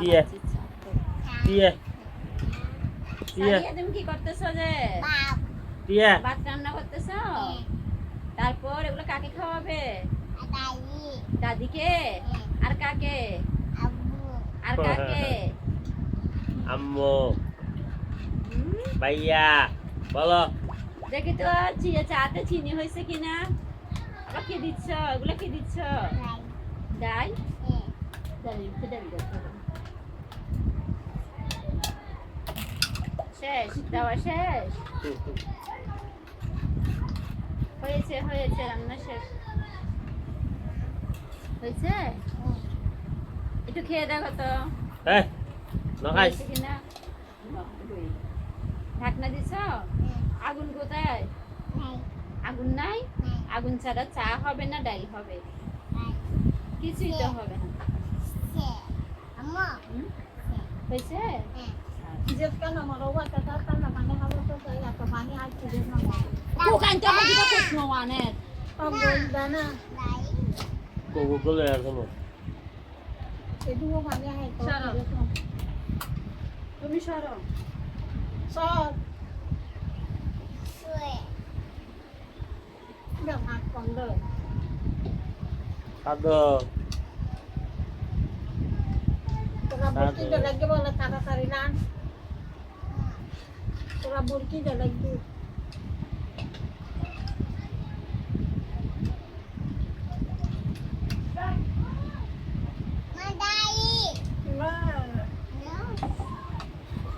টিয়া টিয়া টিয়া সাদিয়া তুমি কি করতেছো যে টিয়া ভাত রান্না করতেছো তারপর এগুলো কাকে খাওয়াবে দাদিকে আর কাকে আর কাকে আম্মু হুম? ভাইয়া বলো দেখি তো চাতে চিনি হয়েছে কিনা আবার কি দিচ্ছ এগুলো কি দিচ্ছ ডাল ডাল করতে হবে। শেষ দেওয়া শেষ হয়েছে হয়েছে রান্না শেষ হয়েছে একটু খেয়ে দেখো তো এই নখাইস হয়েছে কিনা ঢাকনা দিছ আগুন কোথায় আগুন নাই আগুন ছাড়া চা হবে না ডাল হবে কিছুই তো হবে না হুম? হয়েছে Bukan coba kita push ngawanet. Cocoa কোলে এখনো তুমি সরো খাদো তোরা বুলকি লাগবে বলে তাড়াতাড়ি না তোরা বুলকি লাগবে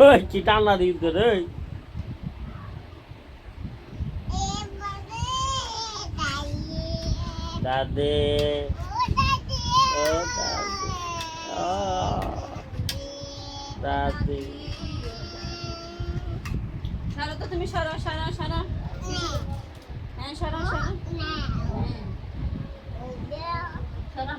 ওই কি টানা দিস করে দাদে ও দাদে ও দাদি সরো তো তুমি সরো সরো সরো হ্যাঁ সরো সরো সরো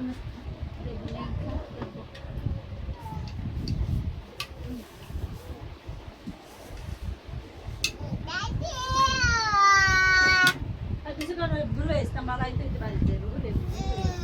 কিছু করে গুলো ইস্তাম বালাই